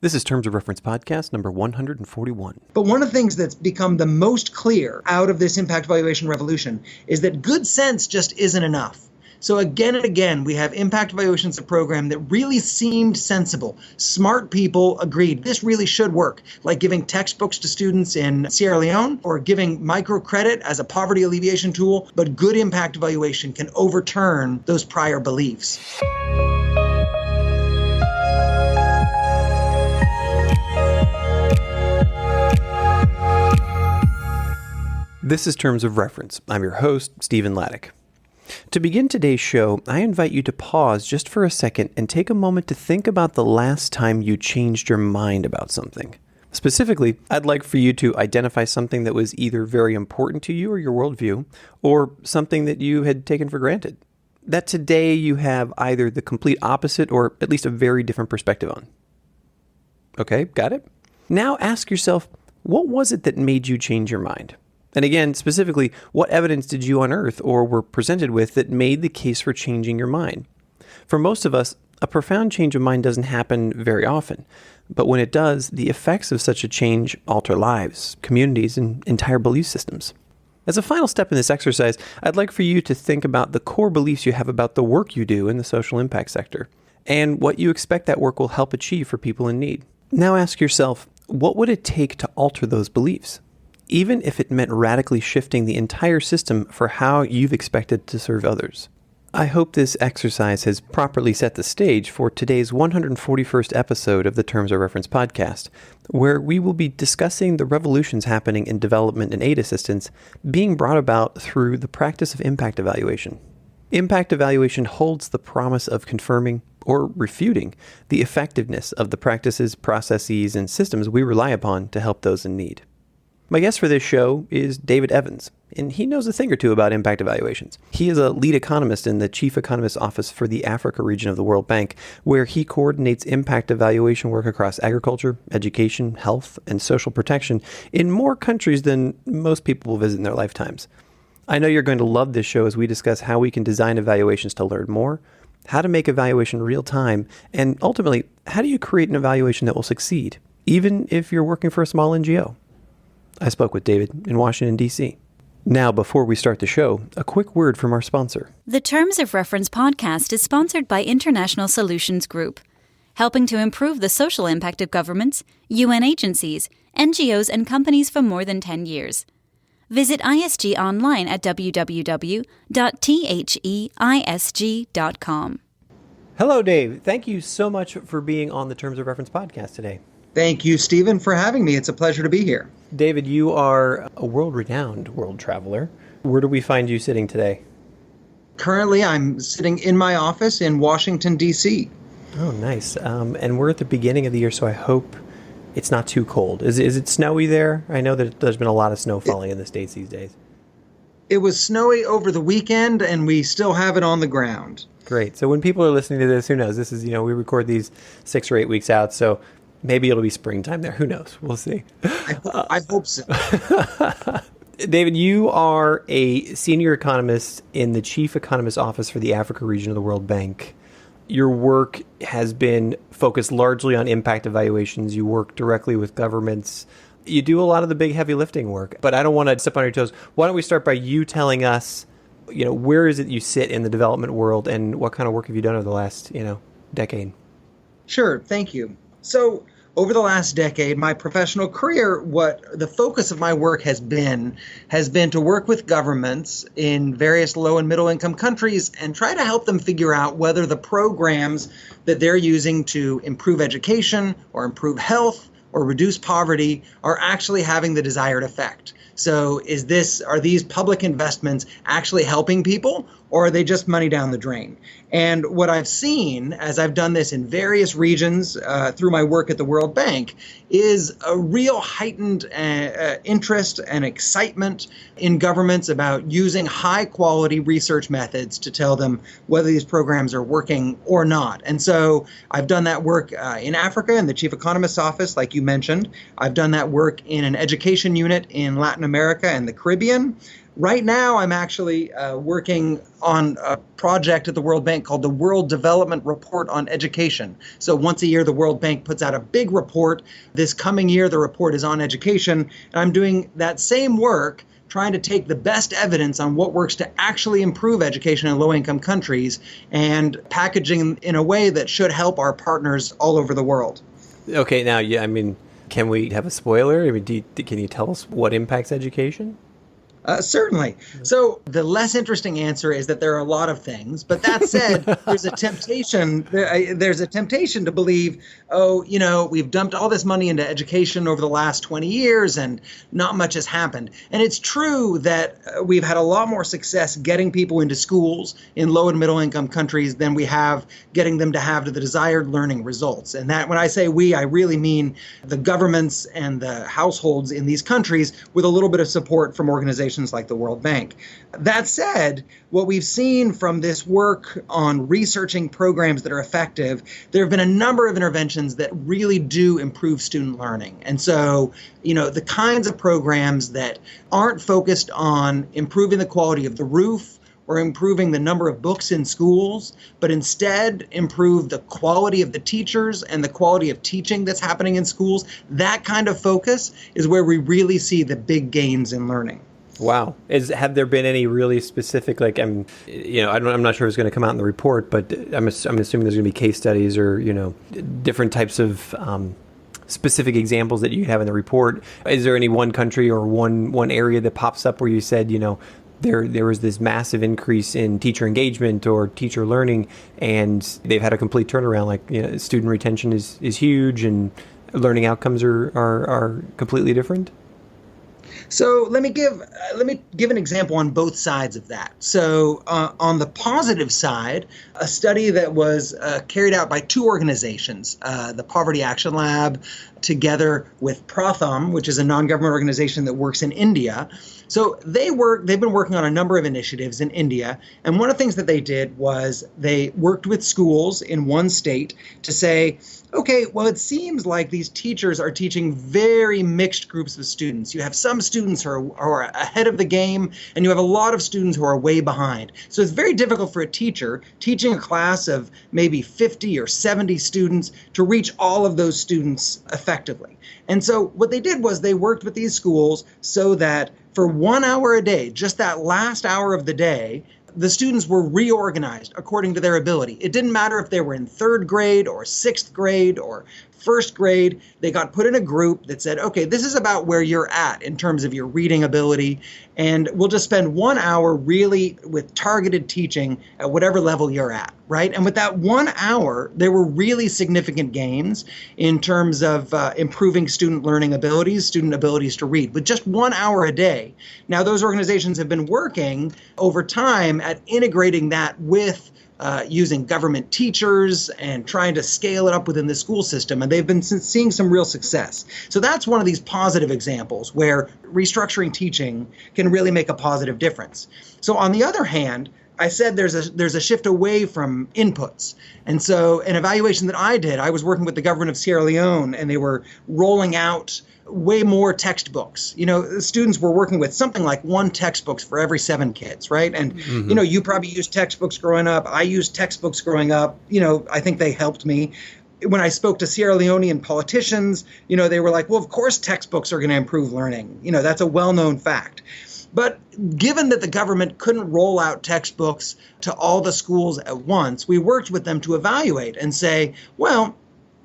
This is Terms of Reference Podcast number 141. But one of the things that's become the most clear out of this impact evaluation revolution is that good sense just isn't enough. So again and again, we have impact evaluations of program that really seemed sensible. Smart people agreed this really should work, like giving textbooks to students in Sierra Leone or giving microcredit as a poverty alleviation tool. But good impact evaluation can overturn those prior beliefs. This is Terms of Reference. I'm your host, Stephen Laddick. To begin today's show, I invite you to pause just for a second and take a moment to think about the last time you changed your mind about something. Specifically, I'd like for you to identify something that was either very important to you or your worldview, or something that you had taken for granted, that today you have either the complete opposite or at least a very different perspective on. Okay, got it? Now ask yourself, what was it that made you change your mind? And again, specifically, what evidence did you unearth or were presented with that made the case for changing your mind? For most of us, a profound change of mind doesn't happen very often. But when it does, the effects of such a change alter lives, communities, and entire belief systems. As a final step in this exercise, I'd like for you to think about the core beliefs you have about the work you do in the social impact sector, and what you expect that work will help achieve for people in need. Now ask yourself, what would it take to alter those beliefs? Even if it meant radically shifting the entire system for how you've expected to serve others. I hope this exercise has properly set the stage for today's 141st episode of the Terms of Reference podcast, where we will be discussing the revolutions happening in development and aid assistance being brought about through the practice of impact evaluation. Impact evaluation holds the promise of confirming or refuting the effectiveness of the practices, processes, and systems we rely upon to help those in need. My guest for this show is David Evans, and he knows a thing or two about impact evaluations. He is a lead economist in the Chief Economist's Office for the Africa region of the World Bank, where he coordinates impact evaluation work across agriculture, education, health, and social protection in more countries than most people will visit in their lifetimes. I know you're going to love this show as we discuss how we can design evaluations to learn more, how to make evaluation real time, and ultimately, how do you create an evaluation that will succeed, even if you're working for a small NGO. I spoke with David in Washington, D.C. Now, before we start the show, a quick word from our sponsor. The Terms of Reference podcast is sponsored by International Solutions Group, helping to improve the social impact of governments, UN agencies, NGOs, and companies for more than 10 years. Visit ISG online at www.theisg.com. Hello, Dave. Thank you so much for being on the Terms of Reference podcast today. Thank you, Stephen, for having me. It's a pleasure to be here. David, you are a world-renowned world traveler. Where do we find you sitting today? Currently, I'm sitting in my office in Washington, D.C. Oh, nice. And we're at the beginning of the year, so I hope it's not too cold. Is it snowy there? I know that there's been a lot of snow falling in the States these days. It was snowy over the weekend, and we still have it on the ground. Great. So when people are listening to this, who knows? This is, we record these 6 or 8 weeks out, so maybe it'll be springtime there. Who knows? We'll see. I hope so. David, you are a senior economist in the Chief Economist's Office for the Africa region of the World Bank. Your work has been focused largely on impact evaluations. You work directly with governments. You do a lot of the big heavy lifting work, but I don't want to step on your toes. Why don't we start by you telling us, where is it you sit in the development world and what kind of work have you done over the last, decade? Sure. Thank you. So over the last decade, my professional career, what the focus of my work has been to work with governments in various low and middle income countries and try to help them figure out whether the programs that they're using to improve education or improve health or reduce poverty are actually having the desired effect. So are these public investments actually helping people, or are they just money down the drain? And what I've seen as I've done this in various regions through my work at the World Bank is a real heightened interest and excitement in governments about using high quality research methods to tell them whether these programs are working or not. And so I've done that work in Africa in the Chief Economist's Office, like you mentioned. I've done that work in an education unit in Latin America and the Caribbean. Right now, I'm actually working on a project at the World Bank called the World Development Report on Education. So once a year, the World Bank puts out a big report. This coming year, the report is on education. And I'm doing that same work, trying to take the best evidence on what works to actually improve education in low-income countries and packaging in a way that should help our partners all over the world. Okay, now, can we have a spoiler? Can you tell us what impacts education? Certainly. So the less interesting answer is that there are a lot of things. But that said, there's a temptation. There's a temptation to believe, we've dumped all this money into education over the last 20 years and not much has happened. And it's true that we've had a lot more success getting people into schools in low and middle income countries than we have getting them to have the desired learning results. And that when I say we, I really mean the governments and the households in these countries with a little bit of support from organizations like the World Bank. That said, what we've seen from this work on researching programs that are effective, there have been a number of interventions that really do improve student learning. And so, the kinds of programs that aren't focused on improving the quality of the roof or improving the number of books in schools, but instead improve the quality of the teachers and the quality of teaching that's happening in schools, that kind of focus is where we really see the big gains in learning. Wow. Have there been any really specific, I'm not sure if it's going to come out in the report, but I'm assuming there's going to be case studies or, different types of specific examples that you have in the report. Is there any one country or one area that pops up where you said, there was this massive increase in teacher engagement or teacher learning, and they've had a complete turnaround, student retention is huge and learning outcomes are completely different? So let me give an example on both sides of that. So on the positive side, a study that was carried out by two organizations, the Poverty Action Lab, together with Pratham, which is a non-government organization that works in India. So they've been working on a number of initiatives in India. And one of the things that they did was they worked with schools in one state to say, okay, well, it seems like these teachers are teaching very mixed groups of students. You have some students who are ahead of the game, and you have a lot of students who are way behind. So it's very difficult for a teacher teaching a class of maybe 50 or 70 students to reach all of those students effectively. And so what they did was they worked with these schools so that for 1 hour a day, just that last hour of the day, the students were reorganized according to their ability. It didn't matter if they were in third grade or sixth grade or first grade. They got put in a group that said, okay, this is about where you're at in terms of your reading ability. And we'll just spend 1 hour really with targeted teaching at whatever level you're at, right? And with that 1 hour, there were really significant gains in terms of improving student learning abilities, student abilities to read, with just 1 hour a day. Now, those organizations have been working over time at integrating that with using government teachers and trying to scale it up within the school system. And they've been seeing some real success. So that's one of these positive examples where restructuring teaching can really make a positive difference. So on the other hand, I said there's a shift away from inputs. And so an evaluation that I did, I was working with the government of Sierra Leone, and they were rolling out way more textbooks. Students were working with something like 1 textbook for every 7 kids, right? And, you probably used textbooks growing up. I used textbooks growing up. I think they helped me. When I spoke to Sierra Leonean politicians, they were like, well, of course textbooks are going to improve learning. That's a well-known fact. But given that the government couldn't roll out textbooks to all the schools at once, we worked with them to evaluate and say, well,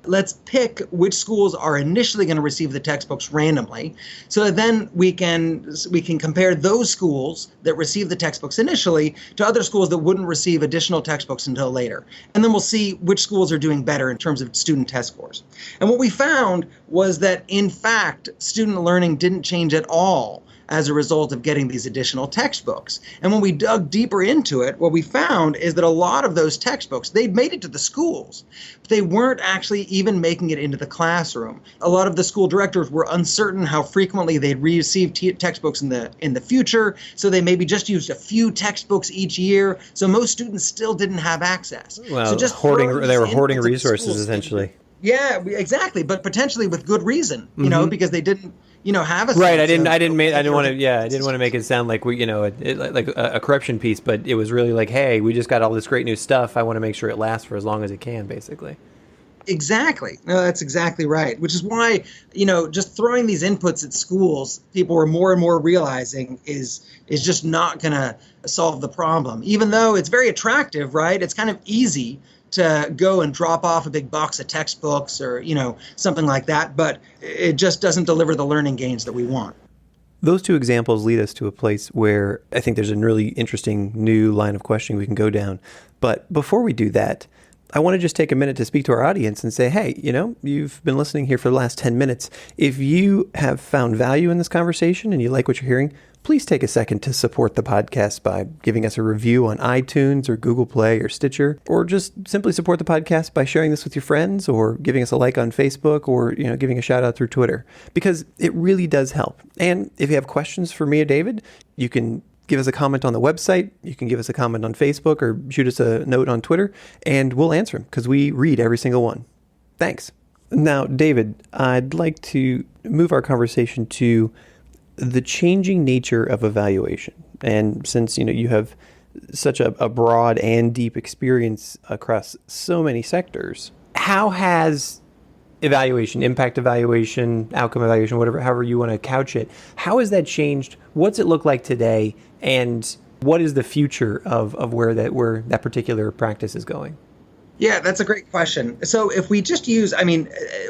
let's pick which schools are initially going to receive the textbooks randomly. So then we can compare those schools that receive the textbooks initially to other schools that wouldn't receive additional textbooks until later. And then we'll see which schools are doing better in terms of student test scores. And what we found was that, in fact, student learning didn't change at all as a result of getting these additional textbooks. And when we dug deeper into it, what we found is that a lot of those textbooks, they'd made it to the schools, but they weren't actually even making it into the classroom. A lot of the school directors were uncertain how frequently they'd receive textbooks in the future, so they maybe just used a few textbooks each year, so most students still didn't have access. Well, so just they were hoarding resources, essentially. Yeah, exactly, but potentially with good reason, because they didn't have a Right. sense I didn't of if want to. you're- Yeah, I didn't want to make it sound like like a corruption piece, but it was really like, hey, we just got all this great new stuff. I want to make sure it lasts for as long as it can, basically. Exactly. No, that's exactly right. Which is why, just throwing these inputs at schools, people are more and more realizing is just not going to solve the problem. Even though it's very attractive, right? It's kind of easy to go and drop off a big box of textbooks or, something like that, but it just doesn't deliver the learning gains that we want. Those two examples lead us to a place where I think there's a really interesting new line of questioning we can go down. But before we do that, I want to just take a minute to speak to our audience and say, hey, you've been listening here for the last 10 minutes. If you have found value in this conversation and you like what you're hearing, please take a second to support the podcast by giving us a review on iTunes or Google Play or Stitcher, or just simply support the podcast by sharing this with your friends or giving us a like on Facebook or, giving a shout out through Twitter, because it really does help. And if you have questions for me or David, you can give us a comment on the website. You can give us a comment on Facebook or shoot us a note on Twitter, and we'll answer them because we read every single one. Thanks. Now, David, I'd like to move our conversation to the changing nature of evaluation. And since, you have such a broad and deep experience across so many sectors, how has evaluation, impact evaluation, outcome evaluation, however you want to couch it, how has that changed? What's it look like today? And what is the future of where that particular practice is going? Yeah, that's a great question. So if we just use,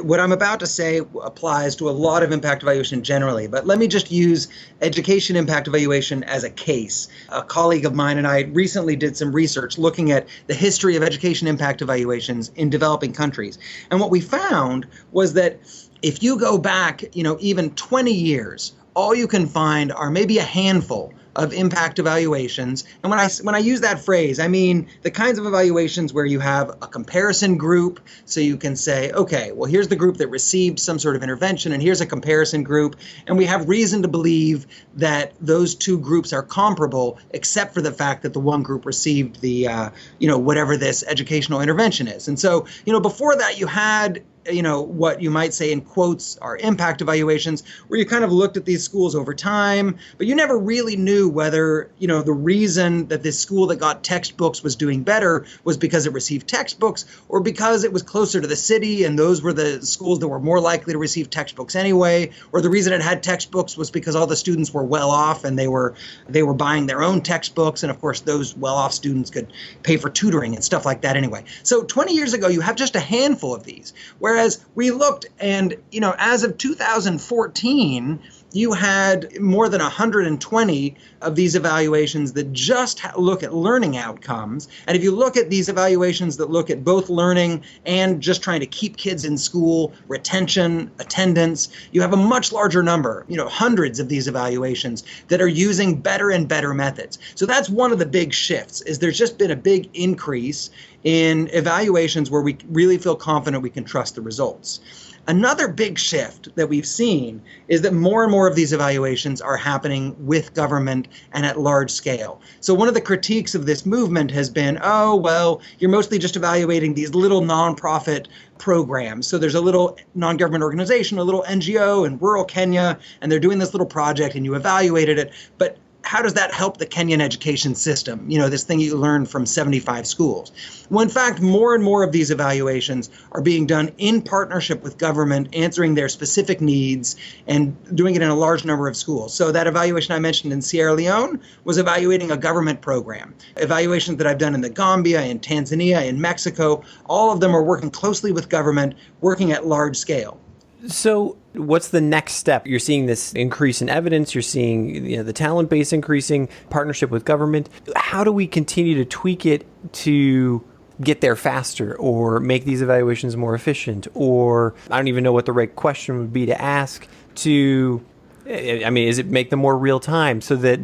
what I'm about to say applies to a lot of impact evaluation generally, but let me just use education impact evaluation as a case. A colleague of mine and I recently did some research looking at the history of education impact evaluations in developing countries. And what we found was that if you go back, even 20 years, all you can find are maybe a handful of impact evaluations. And when I use that phrase, I mean the kinds of evaluations where you have a comparison group. So you can say, okay, well, here's the group that received some sort of intervention, and here's a comparison group. And we have reason to believe that those two groups are comparable, except for the fact that the one group received the, whatever this educational intervention is. And so, before that, you had what you might say in quotes are impact evaluations, where you kind of looked at these schools over time, but you never really knew whether, the reason that this school that got textbooks was doing better was because it received textbooks or because it was closer to the city and those were the schools that were more likely to receive textbooks anyway, or the reason it had textbooks was because all the students were well off and they were buying their own textbooks. And of course, those well-off students could pay for tutoring and stuff like that anyway. So 20 years ago, you have just a handful of these. Whereas we looked and, as of 2014, you had more than 120 of these evaluations that just look at learning outcomes. And if you look at these evaluations that look at both learning and just trying to keep kids in school, retention, attendance, you have a much larger number, hundreds of these evaluations that are using better and better methods. So that's one of the big shifts, is there's just been a big increase in evaluations where we really feel confident we can trust the results. Another big shift that we've seen is that more and more of these evaluations are happening with government and at large scale. So one of the critiques of this movement has been, oh, well, you're mostly just evaluating these little nonprofit programs. So there's a little non-government organization, a little NGO in rural Kenya, and they're doing this little project and you evaluated it. But how does that help the Kenyan education system? This thing you learn from 75 schools. Well, in fact, more and more of these evaluations are being done in partnership with government, answering their specific needs and doing it in a large number of schools. So that evaluation I mentioned in Sierra Leone was evaluating a government program. Evaluations that I've done in the Gambia, in Tanzania, in Mexico, all of them are working closely with government, working at large scale. So what's the next step? You're seeing this increase in evidence. You're seeing the talent base increasing, partnership with government. How do we continue to tweak it to get there faster or make these evaluations more efficient? Or I don't even know what the right question would be to ask to, is it make them more real time so that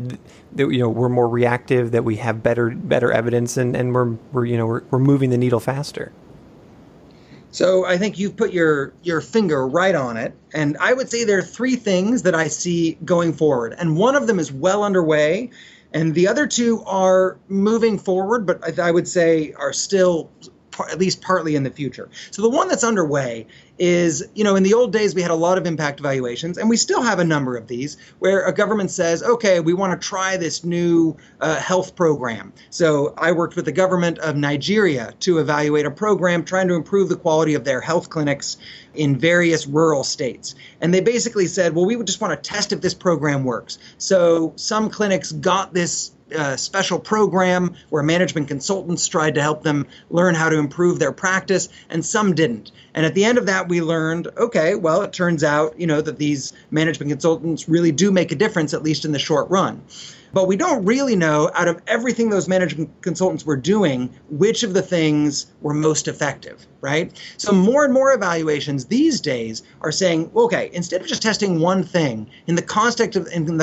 we're more reactive, that we have better evidence and we're moving the needle faster? So I think you've put your finger right on it. And I would say there are three things that I see going forward. And one of them is well underway. And the other two are moving forward, but I would say are still at least partly in the future. So the one that's underway is, in the old days, we had a lot of impact evaluations, and we still have a number of these, where a government says, okay, we want to try this new health program. So I worked with the government of Nigeria to evaluate a program trying to improve the quality of their health clinics in various rural states. And they basically said, well, we would just want to test if this program works. So some clinics got this special program where management consultants tried to help them learn how to improve their practice, and some didn't. And at the end of that, we learned, okay, well, it turns out, that these management consultants really do make a difference, at least in the short run. But we don't really know, out of everything those management consultants were doing, which of the things were most effective, right? So more and more evaluations these days are saying, okay, instead of just testing one thing, in the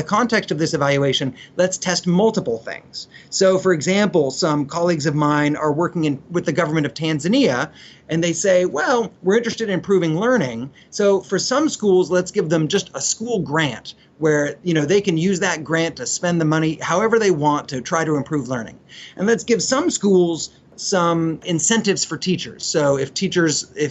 context of this evaluation, let's test multiple things. So, for example, some colleagues of mine are working with the government of Tanzania, and they say, well, we're interested in improving learning. So for some schools, let's give them just a school grant where, they can use that grant to spend the money however they want to try to improve learning. And let's give some schools some incentives for teachers. So if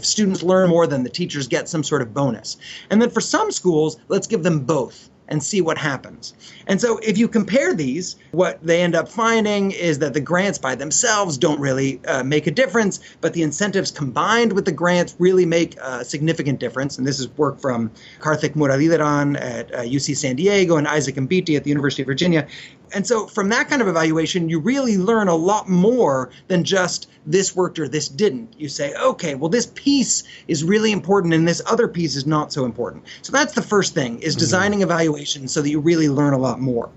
students learn more, then the teachers get some sort of bonus. And then for some schools, let's give them both and see what happens. And so if you compare these, what they end up finding is that the grants by themselves don't really make a difference, but the incentives combined with the grants really make a significant difference. And this is work from Karthik Muralidharan at UC San Diego and Isaac Mbiti at the University of Virginia. And so from that kind of evaluation, you really learn a lot more than just this worked or this didn't. You say, okay, well, this piece is really important and this other piece is not so important. So that's the first thing, is designing evaluations so that you really learn a lot more.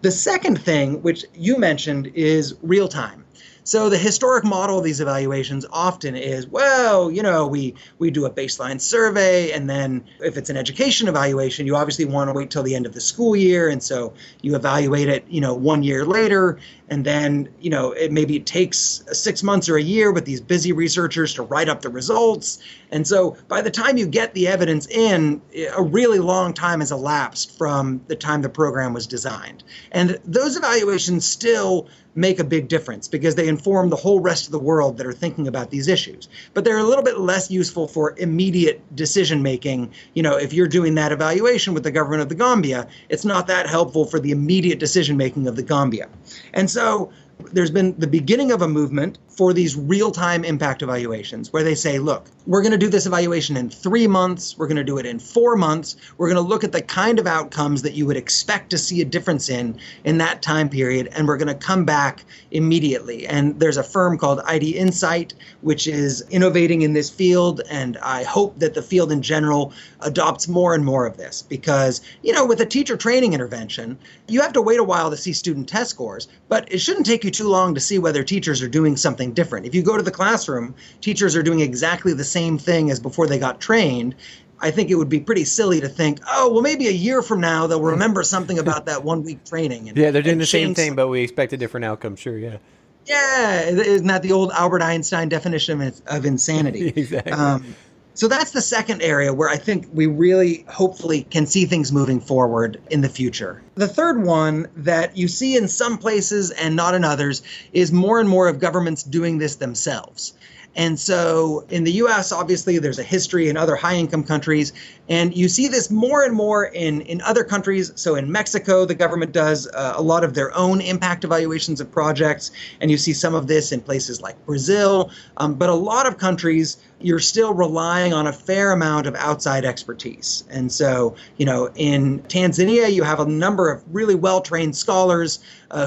The second thing, which you mentioned, is real time. So the historic model of these evaluations often is, well, we do a baseline survey, and then if it's an education evaluation, you obviously want to wait till the end of the school year, and so you evaluate it, 1 year later, and then, maybe it takes 6 months or a year with these busy researchers to write up the results. And so by the time you get the evidence in, a really long time has elapsed from the time the program was designed. And those evaluations still make a big difference because they inform the whole rest of the world that are thinking about these issues. But they're a little bit less useful for immediate decision making. If you're doing that evaluation with the government of the Gambia, it's not that helpful for the immediate decision making of the Gambia. And so there's been the beginning of a movement for these real-time impact evaluations where they say, look, we're going to do this evaluation in 3 months. We're going to do it in 4 months. We're going to look at the kind of outcomes that you would expect to see a difference in that time period, and we're going to come back immediately. And there's a firm called ID Insight, which is innovating in this field, and I hope that the field in general adopts more and more of this because, with a teacher training intervention, you have to wait a while to see student test scores, but it shouldn't take you too long to see whether teachers are doing something different. If you go to the classroom, teachers are doing exactly the same thing as before they got trained. I think it would be pretty silly to think, oh, well, maybe a year from now they'll remember something about that 1 week training. Yeah, they're doing the same thing, but we expect a different outcome. Sure, yeah. Yeah, isn't that the old Albert Einstein definition of insanity? Exactly. So that's the second area where I think we really hopefully can see things moving forward in the future. The third one that you see in some places and not in others is more and more of governments doing this themselves. And so in the U.S., obviously, there's a history in other high-income countries, and you see this more and more in other countries. So in Mexico, the government does a lot of their own impact evaluations of projects, and you see some of this in places like Brazil. But a lot of countries, you're still relying on a fair amount of outside expertise. And so, in Tanzania, you have a number of really well-trained scholars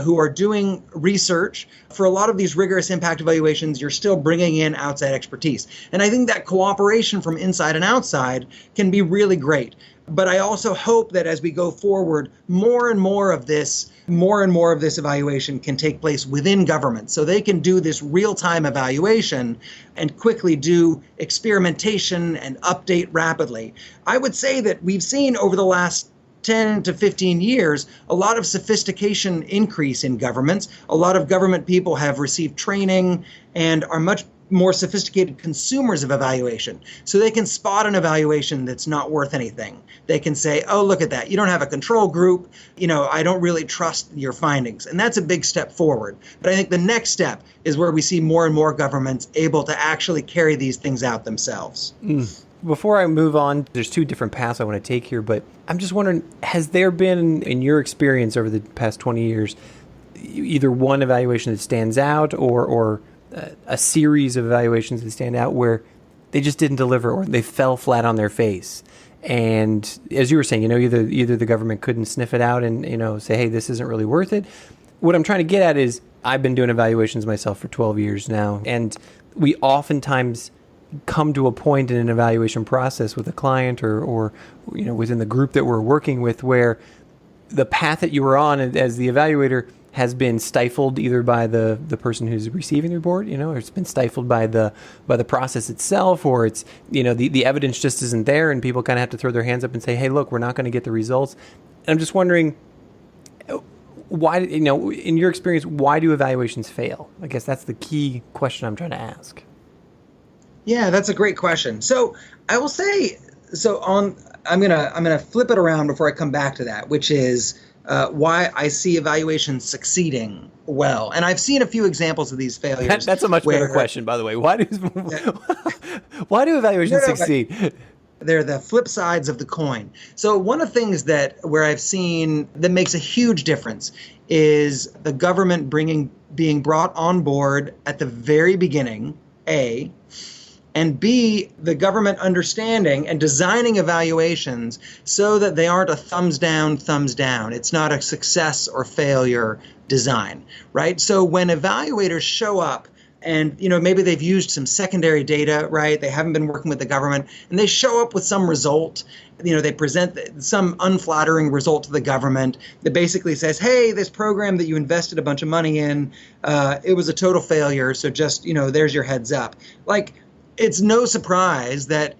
who are doing research. For a lot of these rigorous impact evaluations, you're still bringing in outside expertise. And I think that cooperation from inside and outside can be really great. But I also hope that as we go forward, more and more of this evaluation can take place within government. So they can do this real-time evaluation and quickly do experimentation and update rapidly. I would say that we've seen over the last 10 to 15 years, a lot of sophistication increase in governments. A lot of government people have received training and are much more sophisticated consumers of evaluation. So they can spot an evaluation that's not worth anything. They can say, oh, look at that. You don't have a control group. I don't really trust your findings. And that's a big step forward. But I think the next step is where we see more and more governments able to actually carry these things out themselves. Before I move on, there's two different paths I want to take here, but I'm just wondering, has there been, in your experience over the past 20 years, either one evaluation that stands out or a series of evaluations that stand out where they just didn't deliver or they fell flat on their face? And as you were saying, either the government couldn't sniff it out and, say, hey, this isn't really worth it. What I'm trying to get at is I've been doing evaluations myself for 12 years now, and we oftentimes come to a point in an evaluation process with a client or within the group that we're working with where the path that you were on as the evaluator has been stifled either by the person who's receiving the report, or it's been stifled by the process itself, or it's, the evidence just isn't there and people kind of have to throw their hands up and say, hey, look, we're not going to get the results. And I'm just wondering, why, in your experience, why do evaluations fail? I guess that's the key question I'm trying to ask. Yeah, that's a great question. So I will say, I'm gonna flip it around before I come back to that, which is why I see evaluations succeeding well. And I've seen a few examples of these failures. That's a much better question, by the way. Why do evaluations succeed? They're the flip sides of the coin. So one of the things where I've seen that makes a huge difference is the government being brought on board at the very beginning, A, and B, the government understanding and designing evaluations so that they aren't a thumbs down, thumbs down. It's not a success or failure design, right? So when evaluators show up and, maybe they've used some secondary data, right? They haven't been working with the government, and they show up with some result. They present some unflattering result to the government that basically says, hey, this program that you invested a bunch of money in, it was a total failure. So just, there's your heads up. It's no surprise that,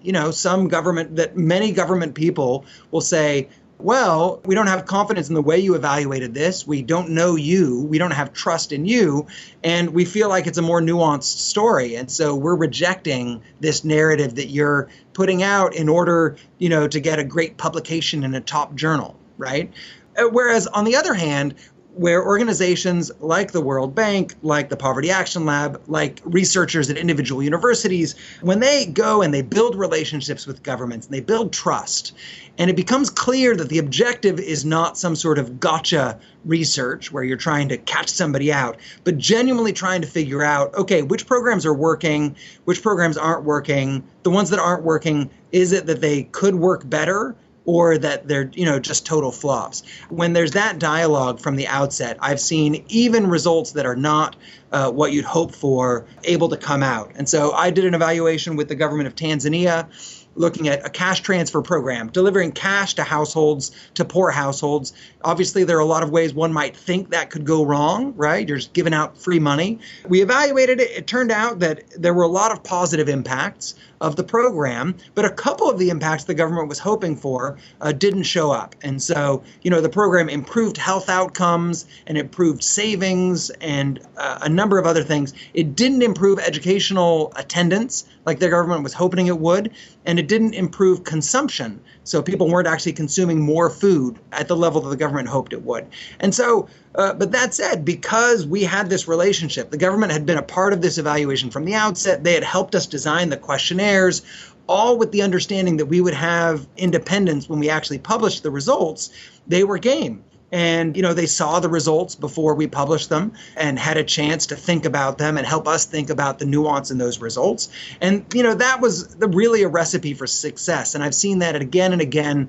many government people will say, well, we don't have confidence in the way you evaluated this. We don't know you. We don't have trust in you. And we feel like it's a more nuanced story. And so we're rejecting this narrative that you're putting out in order, to get a great publication in a top journal, right? Whereas on the other hand, where organizations like the World Bank, like the Poverty Action Lab, like researchers at individual universities, when they go and they build relationships with governments and they build trust, and it becomes clear that the objective is not some sort of gotcha research where you're trying to catch somebody out, but genuinely trying to figure out, okay, which programs are working, which programs aren't working, the ones that aren't working, is it that they could work better? Or that they're, just total flops. When there's that dialogue from the outset, I've seen even results that are not what you'd hope for able to come out. And so I did an evaluation with the government of Tanzania looking at a cash transfer program, delivering cash to households, to poor households. Obviously, there are a lot of ways one might think that could go wrong, right? You're just giving out free money. We evaluated it. It turned out that there were a lot of positive impacts of the program, but a couple of the impacts the government was hoping for didn't show up. And so, the program improved health outcomes and improved savings and a number of other things. It didn't improve educational attendance like the government was hoping it would, and it didn't improve consumption. So people weren't actually consuming more food at the level that the government hoped it would. And so, but that said, because we had this relationship, the government had been a part of this evaluation from the outset. They had helped us design the questionnaires, all with the understanding that we would have independence when we actually published the results. They were game. And, they saw the results before we published them and had a chance to think about them and help us think about the nuance in those results. And, that was really a recipe for success. And I've seen that again and again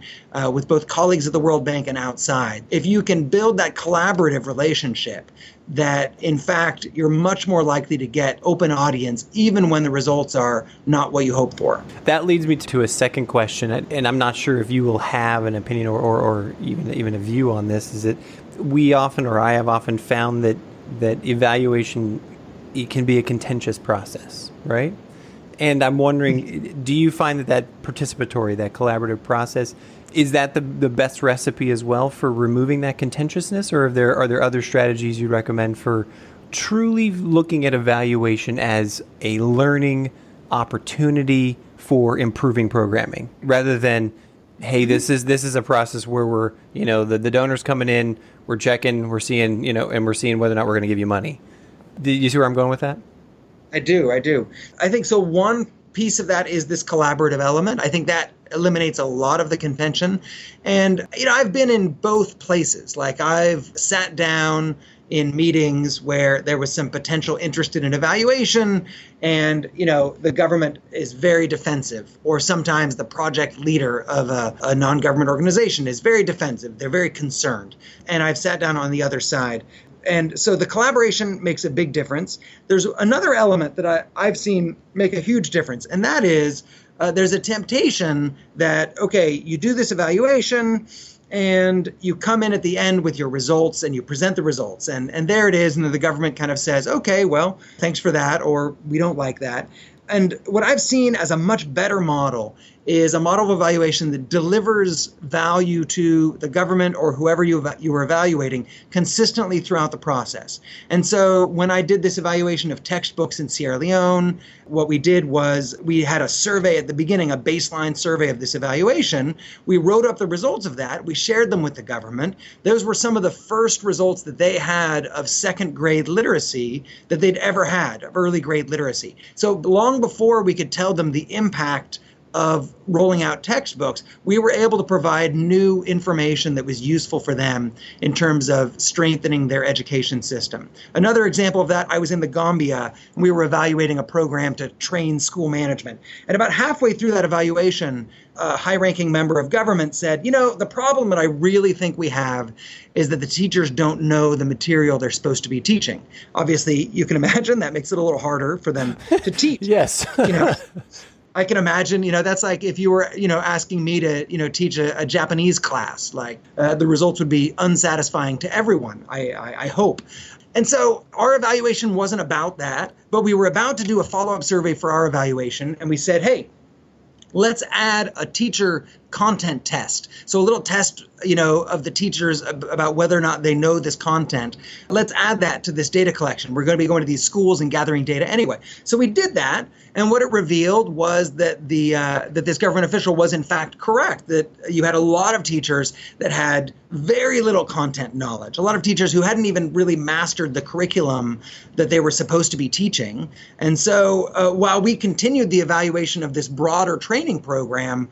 with both colleagues at the World Bank and outside. If you can build that collaborative relationship, that in fact, you're much more likely to get open audience, even when the results are not what you hope for. That leads me to a second question, and I'm not sure if you will have an opinion or even a view on this, is that I have often found that evaluation, it can be a contentious process, right? And I'm wondering, do you find that participatory, that collaborative process, is that the best recipe as well for removing that contentiousness, or are there other strategies you recommend for truly looking at evaluation as a learning opportunity for improving programming rather than, hey, this is a process where we're, the donors coming in, we're checking, we're seeing, and we're seeing whether or not we're going to give you money. Do you see where I'm going with that? I do. I think so. One piece of that is this collaborative element. I think that eliminates a lot of the contention. And, I've been in both places. Like I've sat down in meetings where there was some potential interest in an evaluation and, the government is very defensive, or sometimes the project leader of a non-government organization is very defensive. They're very concerned. And I've sat down on the other side. And so the collaboration makes a big difference. There's another element that I've seen make a huge difference, and that is there's a temptation that, okay, you do this evaluation and you come in at the end with your results and you present the results, and there it is, and the government kind of says, okay, well, thanks for that, or we don't like that. And what I've seen as a much better model is a model of evaluation that delivers value to the government or whoever you were evaluating consistently throughout the process. And so when I did this evaluation of textbooks in Sierra Leone, what we did was we had a survey at the beginning, a baseline survey of this evaluation. We wrote up the results of that. We shared them with the government. Those were some of the first results that they had of second grade literacy that they'd ever had, of early grade literacy. So long before we could tell them the impact of rolling out textbooks, we were able to provide new information that was useful for them in terms of strengthening their education system. Another example of that, I was in the Gambia, and we were evaluating a program to train school management. And about halfway through that evaluation, a high-ranking member of government said, the problem that I really think we have is that the teachers don't know the material they're supposed to be teaching. Obviously, you can imagine that makes it a little harder for them to teach. Yes. I can imagine, that's like if you were, asking me to, teach a Japanese class, like the results would be unsatisfying to everyone, I hope. And so our evaluation wasn't about that, but we were about to do a follow-up survey for our evaluation. And we said, hey, let's add a teacher content test. So a little test, of the teachers about whether or not they know this content. Let's add that to this data collection. We're going to be going to these schools and gathering data anyway. So we did that. And what it revealed was that that this government official was in fact correct, that you had a lot of teachers that had very little content knowledge, a lot of teachers who hadn't even really mastered the curriculum that they were supposed to be teaching. And so while we continued the evaluation of this broader training program,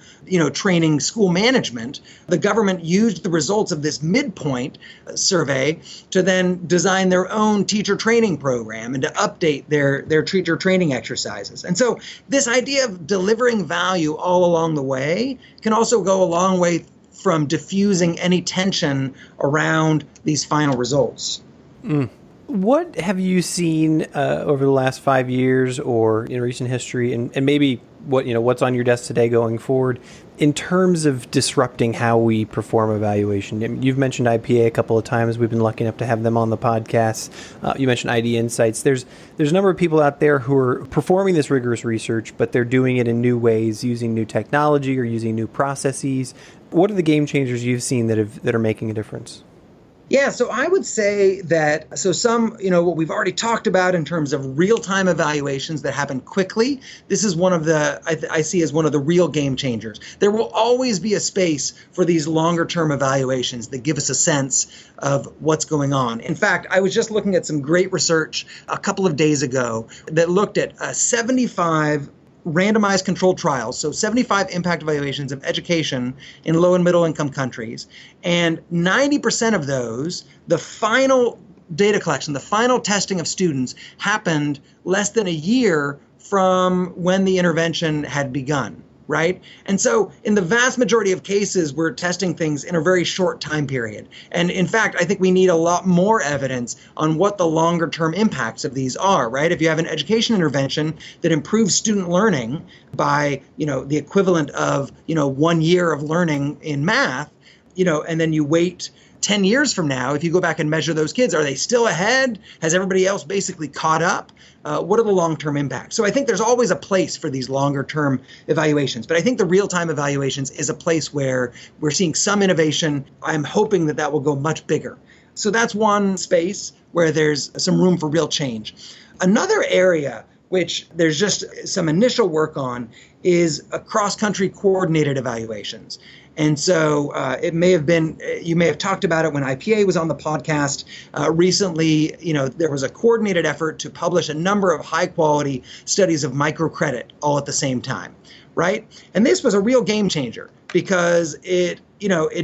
training school management, the government used the results of this midpoint survey to then design their own teacher training program and to update their teacher training exercises. And so this idea of delivering value all along the way can also go a long way from diffusing any tension around these final results. What have you seen over the last 5 years or in recent history, and maybe what's on your desk today going forward in terms of disrupting how we perform evaluation? You've mentioned IPA a couple of times. We've been lucky enough to have them on the podcast. You mentioned ID Insights. There's a number of people out there who are performing this rigorous research, but they're doing it in new ways, using new technology or using new processes. What are the game changers you've seen that are making a difference? Yeah, so I would say that, some, what we've already talked about in terms of real-time evaluations that happen quickly, this is one of the, I see as one of the real game changers. There will always be a space for these longer-term evaluations that give us a sense of what's going on. In fact, I was just looking at some great research a couple of days ago that looked at 75 randomized controlled trials, so 75 impact evaluations of education in low and middle income countries. And 90% of those, the final data collection, the final testing of students happened less than a year from when the intervention had begun, right? And so in the vast majority of cases, we're testing things in a very short time period. And in fact, I think we need a lot more evidence on what the longer term impacts of these are, right? If you have an education intervention that improves student learning by, the equivalent of, 1 year of learning in math, and then you wait 10 years from now, if you go back and measure those kids, are they still ahead? Has everybody else basically caught up? What are the long-term impacts? So I think there's always a place for these longer-term evaluations. But I think the real-time evaluations is a place where we're seeing some innovation. I'm hoping that will go much bigger. So that's one space where there's some room for real change. Another area which there's just some initial work on is cross-country coordinated evaluations. And so it may have been, you may have talked about it when IPA was on the podcast recently. There was a coordinated effort to publish a number of high-quality studies of microcredit all at the same time, right? And this was a real game changer because it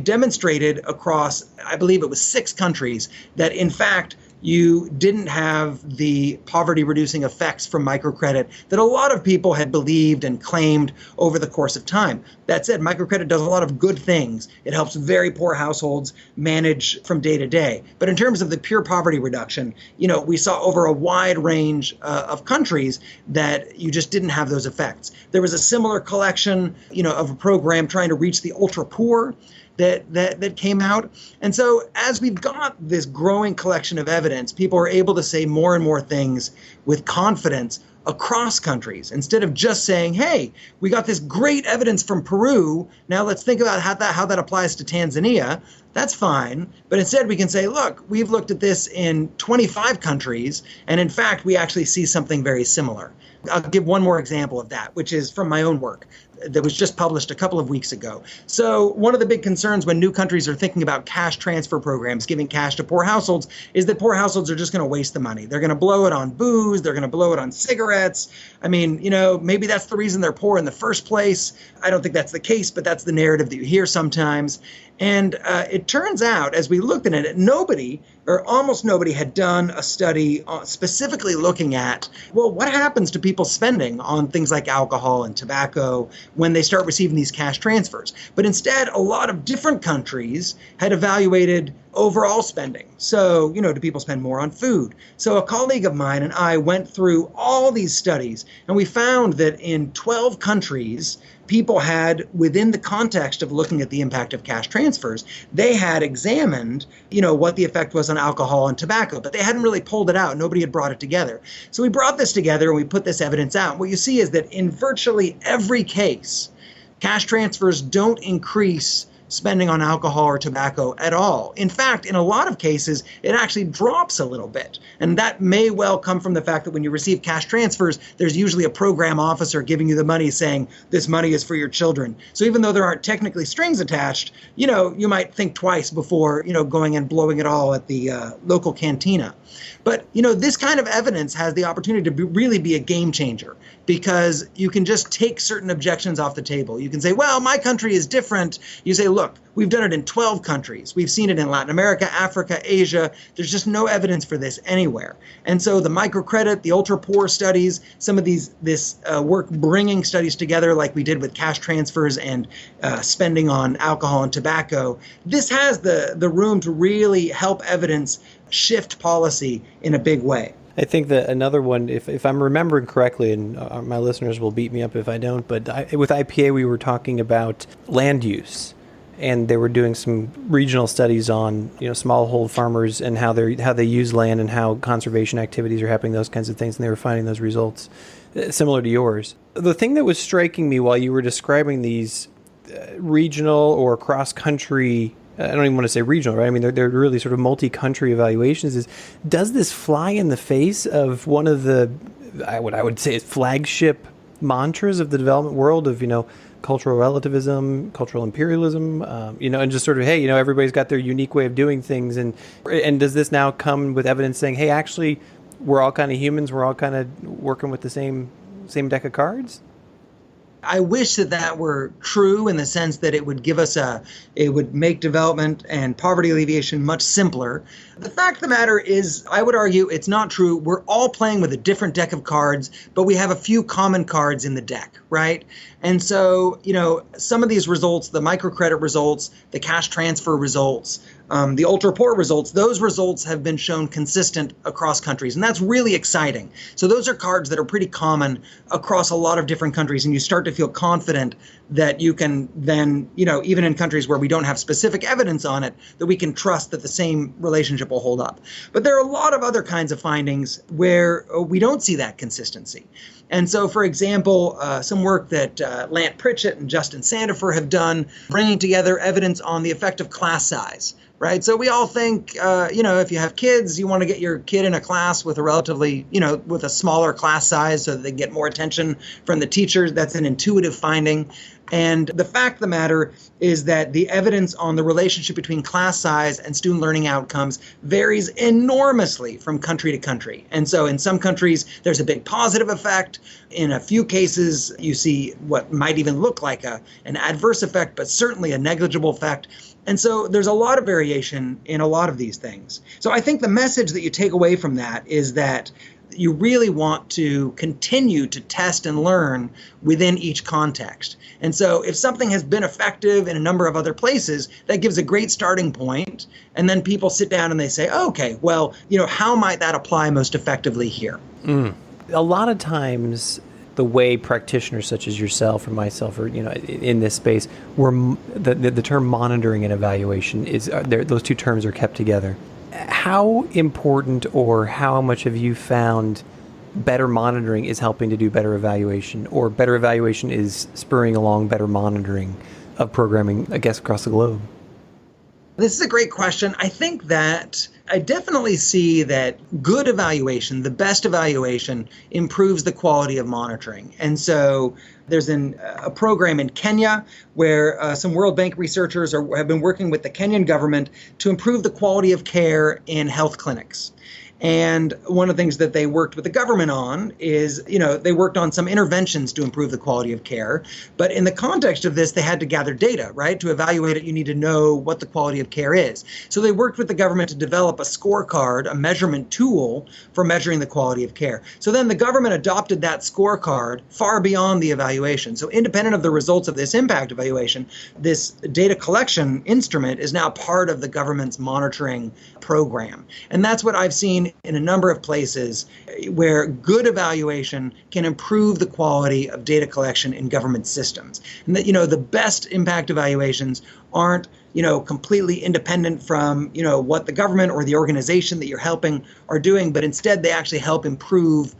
demonstrated across, I believe it was 6 countries, that in fact, you didn't have the poverty-reducing effects from microcredit that a lot of people had believed and claimed over the course of time. That said, microcredit does a lot of good things. It helps very poor households manage from day to day. But in terms of the pure poverty reduction, we saw over a wide range of countries that you just didn't have those effects. There was a similar collection, of a program trying to reach the ultra poor that came out. And so as we've got this growing collection of evidence, people are able to say more and more things with confidence across countries instead of just saying, hey, we got this great evidence from Peru. Now let's think about how that applies to Tanzania. That's fine. But instead we can say, look, we've looked at this in 25 countries. And in fact, we actually see something very similar. I'll give one more example of that, which is from my own work that was just published a couple of weeks ago. So one of the big concerns when new countries are thinking about cash transfer programs, giving cash to poor households, is that poor households are just going to waste the money. They're going to blow it on booze. They're going to blow it on cigarettes. I mean, maybe that's the reason they're poor in the first place. I don't think that's the case, but that's the narrative that you hear sometimes. And it turns out, as we looked at it, nobody or almost nobody had done a study specifically looking at, well, what happens to people spending on things like alcohol and tobacco when they start receiving these cash transfers. But instead, a lot of different countries had evaluated overall spending. So, do people spend more on food? So a colleague of mine and I went through all these studies, and we found that in 12 countries, people had, within the context of looking at the impact of cash transfers, they had examined, what the effect was on alcohol and tobacco, but they hadn't really pulled it out. Nobody had brought it together. So we brought this together and we put this evidence out. What you see is that in virtually every case, cash transfers don't increase spending on alcohol or tobacco at all. In fact, in a lot of cases, it actually drops a little bit. And that may well come from the fact that when you receive cash transfers, there's usually a program officer giving you the money saying, this money is for your children. So even though there aren't technically strings attached, you might think twice before, going and blowing it all at the local cantina. But, this kind of evidence has the opportunity to really be a game changer because you can just take certain objections off the table. You can say, well, my country is different. You say, look, we've done it in 12 countries. We've seen it in Latin America, Africa, Asia. There's just no evidence for this anywhere. And so the microcredit, the ultra poor studies, some of this work bringing studies together like we did with cash transfers and spending on alcohol and tobacco, this has the room to really help evidence shift policy in a big way. I think that another one, if I'm remembering correctly, and my listeners will beat me up if I don't, but with IPA we were talking about land use, and they were doing some regional studies on smallhold farmers and how they use land and how conservation activities are happening, those kinds of things, and they were finding those results similar to yours. The thing that was striking me while you were describing these regional or cross-country, I don't even want to say regional, right? I mean, they're really sort of multi-country evaluations. Does this fly in the face of one of the, what I would say is flagship mantras of the development world of, cultural relativism, cultural imperialism, and just sort of, hey, everybody's got their unique way of doing things. And does this now come with evidence saying, hey, actually, we're all kind of humans, we're all kind of working with the same deck of cards? I wish that were true in the sense that it would give us it would make development and poverty alleviation much simpler. The fact of the matter is, I would argue it's not true. We're all playing with a different deck of cards, but we have a few common cards in the deck, right? And so, some of these results, the microcredit results, the cash transfer results, the ultra poor results, those results have been shown consistent across countries. And that's really exciting. So those are cards that are pretty common across a lot of different countries. And you start to feel confident that you can then, even in countries where we don't have specific evidence on it, that we can trust that the same relationship will hold up. But there are a lot of other kinds of findings where we don't see that consistency. And so, for example, some work that Lant Pritchett and Justin Sandifer have done, bringing together evidence on the effect of class size, right? So we all think, if you have kids, you want to get your kid in a class with a relatively, with a smaller class size so that they get more attention from the teachers. That's an intuitive finding. And the fact of the matter is that the evidence on the relationship between class size and student learning outcomes varies enormously from country to country. And so in some countries, there's a big positive effect. In a few cases, you see what might even look like an adverse effect, but certainly a negligible effect. And so there's a lot of variation in a lot of these things. So I think the message that you take away from that is that you really want to continue to test and learn within each context. And so if something has been effective in a number of other places, that gives a great starting point. And then people sit down and they say, okay, well, how might that apply most effectively here? A lot of times, the way practitioners such as yourself or myself or in this space, where the term monitoring and evaluation is those two terms are kept together. How important or how much have you found better monitoring is helping to do better evaluation, or better evaluation is spurring along better monitoring of programming, I guess, across the globe? This is a great question. I think that I definitely see that good evaluation, the best evaluation, improves the quality of monitoring. And so there's a program in Kenya where some World Bank researchers have been working with the Kenyan government to improve the quality of care in health clinics. And one of the things that they worked with the government on is, they worked on some interventions to improve the quality of care. But in the context of this, they had to gather data, right? To evaluate it, you need to know what the quality of care is. So they worked with the government to develop a scorecard, a measurement tool for measuring the quality of care. So then the government adopted that scorecard far beyond the evaluation. So independent of the results of this impact evaluation, this data collection instrument is now part of the government's monitoring program. And that's what I've seen in a number of places where good evaluation can improve the quality of data collection in government systems. And that, the best impact evaluations aren't, completely independent from, what the government or the organization that you're helping are doing, but instead they actually help improve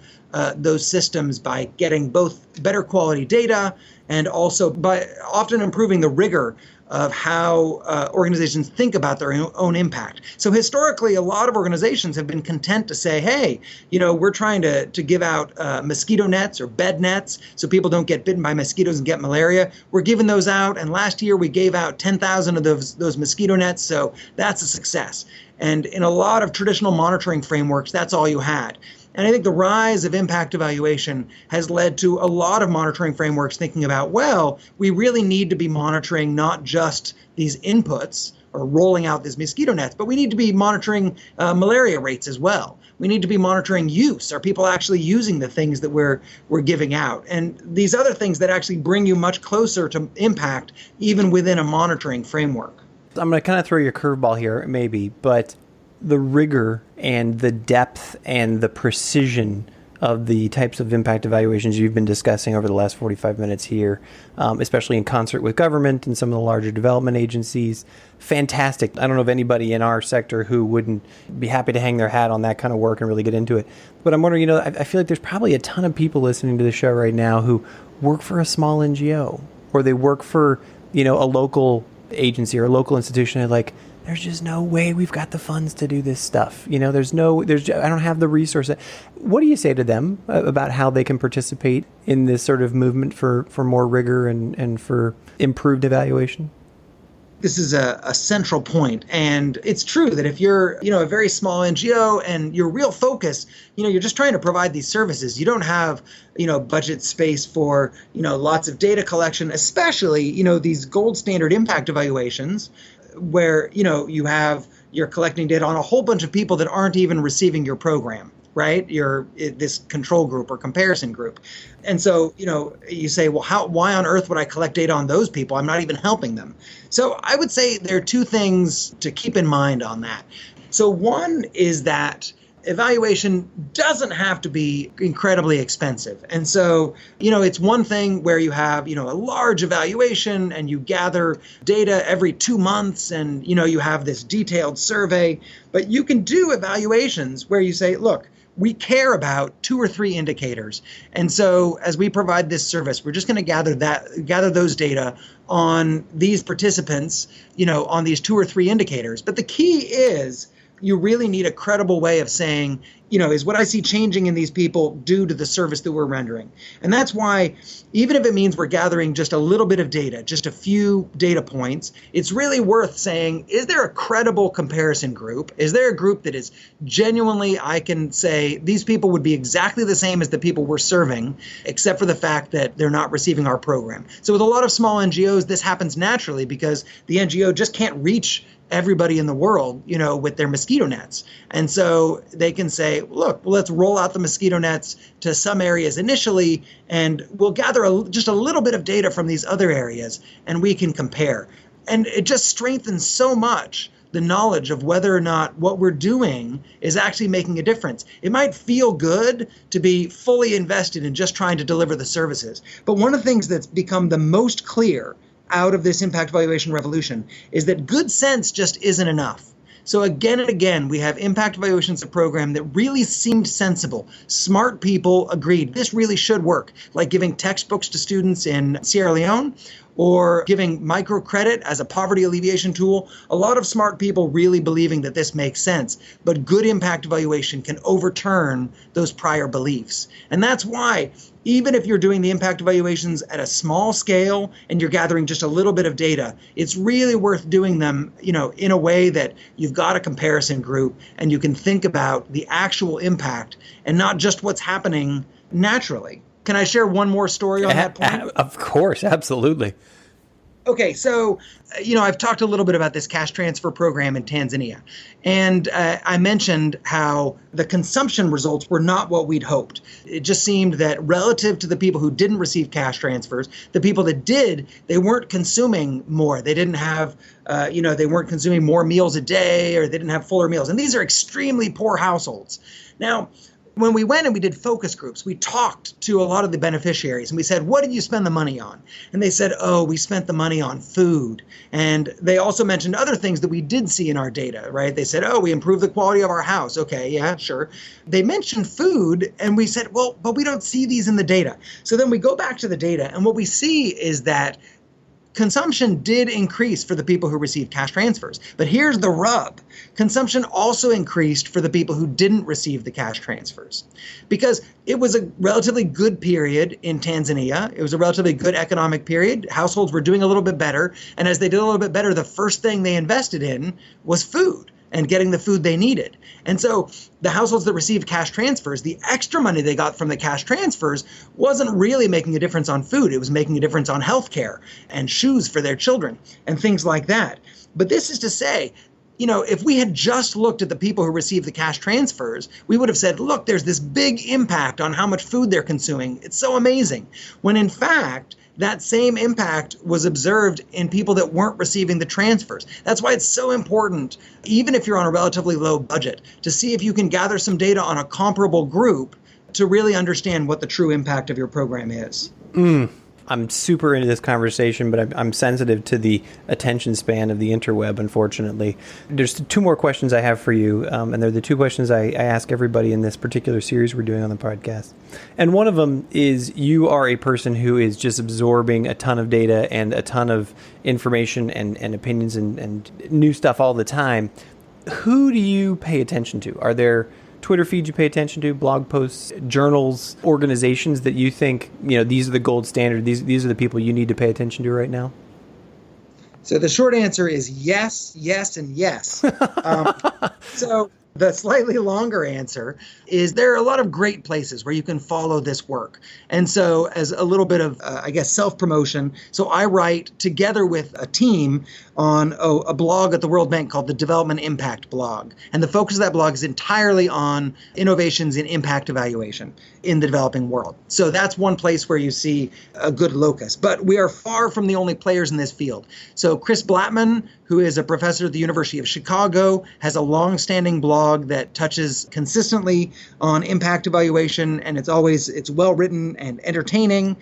those systems by getting both better quality data and also by often improving the rigor of how organizations think about their own impact. So historically, a lot of organizations have been content to say, hey, we're trying to give out mosquito nets or bed nets so people don't get bitten by mosquitoes and get malaria. We're giving those out. And last year we gave out 10,000 of those mosquito nets. So that's a success. And in a lot of traditional monitoring frameworks, that's all you had. And I think the rise of impact evaluation has led to a lot of monitoring frameworks thinking about, well, we really need to be monitoring not just these inputs or rolling out these mosquito nets, but we need to be monitoring malaria rates as well. We need to be monitoring use. Are people actually using the things that we're giving out? And these other things that actually bring you much closer to impact, even within a monitoring framework. I'm going to kind of throw you a curveball here, maybe, but the rigor and the depth and the precision of the types of impact evaluations you've been discussing over the last 45 minutes here, especially in concert with government and some of the larger development agencies. Fantastic. I don't know of anybody in our sector who wouldn't be happy to hang their hat on that kind of work and really get into it. But I'm wondering, I feel like there's probably a ton of people listening to the show right now who work for a small NGO, or they work for, a local agency or a local institution, and like, there's just no way we've got the funds to do this stuff. I don't have the resources. What do you say to them about how they can participate in this sort of movement for more rigor and for improved evaluation? This is a central point. And it's true that if you're, a very small NGO and your real focus, you're just trying to provide these services, you don't have, budget space for, lots of data collection, especially, these gold standard impact evaluations where, you're collecting data on a whole bunch of people that aren't even receiving your program, right? You're this control group or comparison group. And so, you say, well, why on earth would I collect data on those people? I'm not even helping them. So I would say there are two things to keep in mind on that. So one is that evaluation doesn't have to be incredibly expensive. And so, it's one thing where you have, a large evaluation and you gather data every 2 months and, you have this detailed survey, but you can do evaluations where you say, look, we care about 2 or 3 indicators. And so as we provide this service, we're just going to gather those data on these participants, on these 2 or 3 indicators. But the key is you really need a credible way of saying, is what I see changing in these people due to the service that we're rendering? And that's why, even if it means we're gathering just a little bit of data, just a few data points, it's really worth saying, is there a credible comparison group? Is there a group that is genuinely, I can say, these people would be exactly the same as the people we're serving, except for the fact that they're not receiving our program? So with a lot of small NGOs, this happens naturally because the NGO just can't reach everybody in the world, with their mosquito nets. And so they can say, look, let's roll out the mosquito nets to some areas initially, and we'll gather just a little bit of data from these other areas, and we can compare. And it just strengthens so much the knowledge of whether or not what we're doing is actually making a difference. It might feel good to be fully invested in just trying to deliver the services. But one of the things that's become the most clear out of this impact evaluation revolution is that good sense just isn't enough. So again and again, we have impact evaluations of program that really seemed sensible. Smart people agreed this really should work, like giving textbooks to students in Sierra Leone or giving microcredit as a poverty alleviation tool. A lot of smart people really believing that this makes sense, but good impact evaluation can overturn those prior beliefs. And that's why, even if you're doing the impact evaluations at a small scale and you're gathering just a little bit of data, it's really worth doing them, in a way that you've got a comparison group and you can think about the actual impact and not just what's happening naturally. Can I share one more story on that point? Of course, absolutely. Okay, so, I've talked a little bit about this cash transfer program in Tanzania. And I mentioned how the consumption results were not what we'd hoped. It just seemed that relative to the people who didn't receive cash transfers, the people that did, they weren't consuming more. They didn't have, they weren't consuming more meals a day, or they didn't have fuller meals. And these are extremely poor households. Now, when we went and we did focus groups, we talked to a lot of the beneficiaries and we said, what did you spend the money on? And they said, oh, we spent the money on food. And they also mentioned other things that we did see in our data, right? They said, oh, we improved the quality of our house. Okay, yeah, sure. They mentioned food and we said, well, but we don't see these in the data. So then we go back to the data and what we see is that consumption did increase for the people who received cash transfers. But here's the rub. Consumption also increased for the people who didn't receive the cash transfers because it was a relatively good period in Tanzania. It was a relatively good economic period. Households were doing a little bit better. And as they did a little bit better, the first thing they invested in was food and getting the food they needed. And so the households that received cash transfers, the extra money they got from the cash transfers wasn't really making a difference on food. It was making a difference on healthcare and shoes for their children and things like that. But this is to say, if we had just looked at the people who received the cash transfers, we would have said, look, there's this big impact on how much food they're consuming. It's so amazing. When in fact, that same impact was observed in people that weren't receiving the transfers. That's why it's so important, even if you're on a relatively low budget, to see if you can gather some data on a comparable group to really understand what the true impact of your program is. I'm super into this conversation, but I'm sensitive to the attention span of the interweb, unfortunately. There's 2 more questions I have for you, and they're the 2 questions I ask everybody in this particular series we're doing on the podcast. And one of them is, you are a person who is just absorbing a ton of data and a ton of information and opinions and new stuff all the time. Who do you pay attention to? Are there Twitter feeds you pay attention to, blog posts, journals, organizations that you think, these are the gold standard, these are the people you need to pay attention to right now? So the short answer is yes, yes, and yes. So the slightly longer answer is there are a lot of great places where you can follow this work. And so as a little bit of, self-promotion, so I write together with a team on a blog at the World Bank called the Development Impact Blog. And the focus of that blog is entirely on innovations in impact evaluation in the developing world. So that's one place where you see a good locus. But we are far from the only players in this field. So Chris Blattman, who is a professor at the University of Chicago, has a long-standing blog that touches consistently on impact evaluation, and it's well written and entertaining.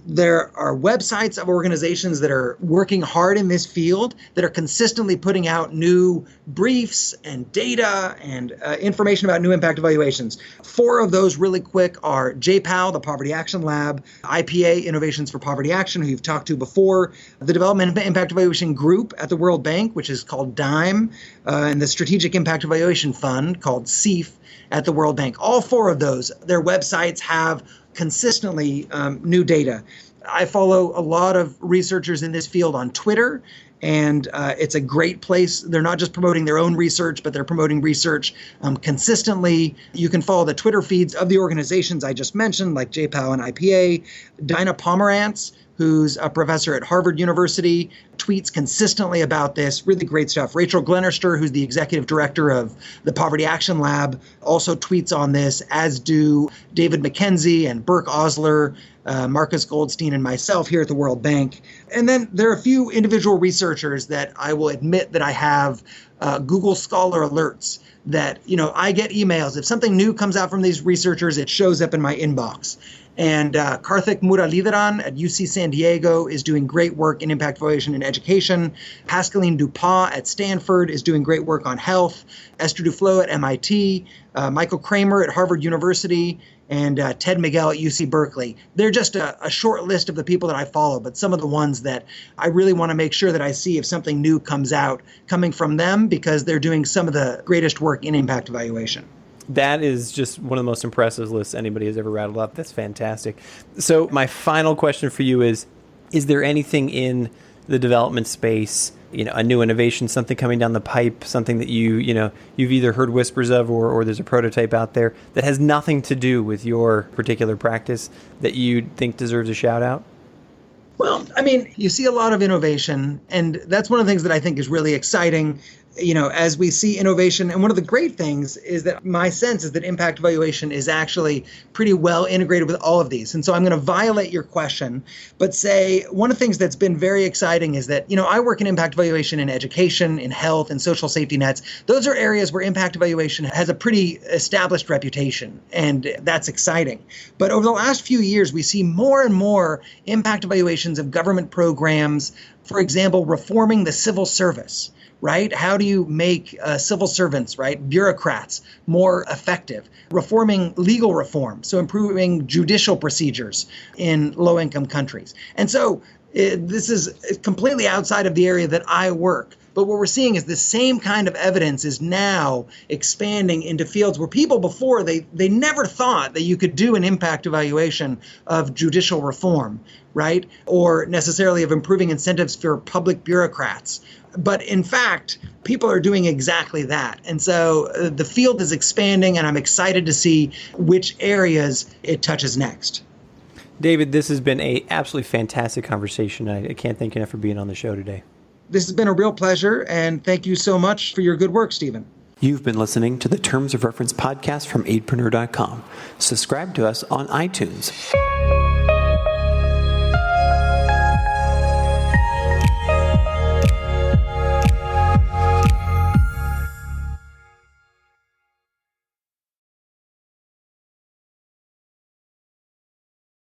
There are websites of organizations that are working hard in this field that are consistently putting out new briefs and data and information about new impact evaluations. 4 of those really quick are JPAL, the Poverty Action Lab, IPA, Innovations for Poverty Action, who you've talked to before, the Development Impact Evaluation Group at the World Bank, which is called DIME, and the Strategic Impact Evaluation Fund called SEAF at the World Bank. All 4 of those, their websites have consistently new data. I follow a lot of researchers in this field on Twitter, and it's a great place. They're not just promoting their own research, but they're promoting research consistently. You can follow the Twitter feeds of the organizations I just mentioned, like JPAL and IPA. Dinah Pomerantz, who's a professor at Harvard University, tweets consistently about this. Really great stuff. Rachel Glenister, who's the executive director of the Poverty Action Lab, also tweets on this, as do David McKenzie and Burke Osler, Marcus Goldstein, and myself here at the World Bank. And then there are a few individual researchers that I will admit that I have Google Scholar alerts that, I get emails. If something new comes out from these researchers, it shows up in my inbox. And Karthik Muralidharan at UC San Diego is doing great work in impact evaluation in education. Pascaline Dupas at Stanford is doing great work on health. Esther Duflo at MIT, Michael Kramer at Harvard University, and Ted Miguel at UC Berkeley. They're just a short list of the people that I follow, but some of the ones that I really want to make sure that I see if something new comes out coming from them, because they're doing some of the greatest work in impact evaluation. That is just one of the most impressive lists anybody has ever rattled up. That's fantastic. So my final question for you is there anything in the development space, a new innovation, something coming down the pipe, something that you've either heard whispers of or there's a prototype out there that has nothing to do with your particular practice that you think deserves a shout out? Well, you see a lot of innovation, and that's one of the things that I think is really exciting. As we see innovation, and one of the great things is that my sense is that impact evaluation is actually pretty well integrated with all of these. And so I'm going to violate your question, but say one of the things that's been very exciting is that, I work in impact evaluation in education, in health, and social safety nets. Those are areas where impact evaluation has a pretty established reputation, and that's exciting. But over the last few years, we see more and more impact evaluations of government programs, for example, reforming the civil service. Right? How do you make civil servants, right, bureaucrats, more effective? Reforming legal reform, so improving judicial procedures in low-income countries. And so this is completely outside of the area that I work. But what we're seeing is the same kind of evidence is now expanding into fields where people before, they never thought that you could do an impact evaluation of judicial reform, right? Or necessarily of improving incentives for public bureaucrats. But in fact, people are doing exactly that. And so the field is expanding, and I'm excited to see which areas it touches next. David, this has been an absolutely fantastic conversation. I can't thank you enough for being on the show today. This has been a real pleasure, and thank you so much for your good work, Stephen. You've been listening to the Terms of Reference podcast from Aidpreneur.com. Subscribe to us on iTunes.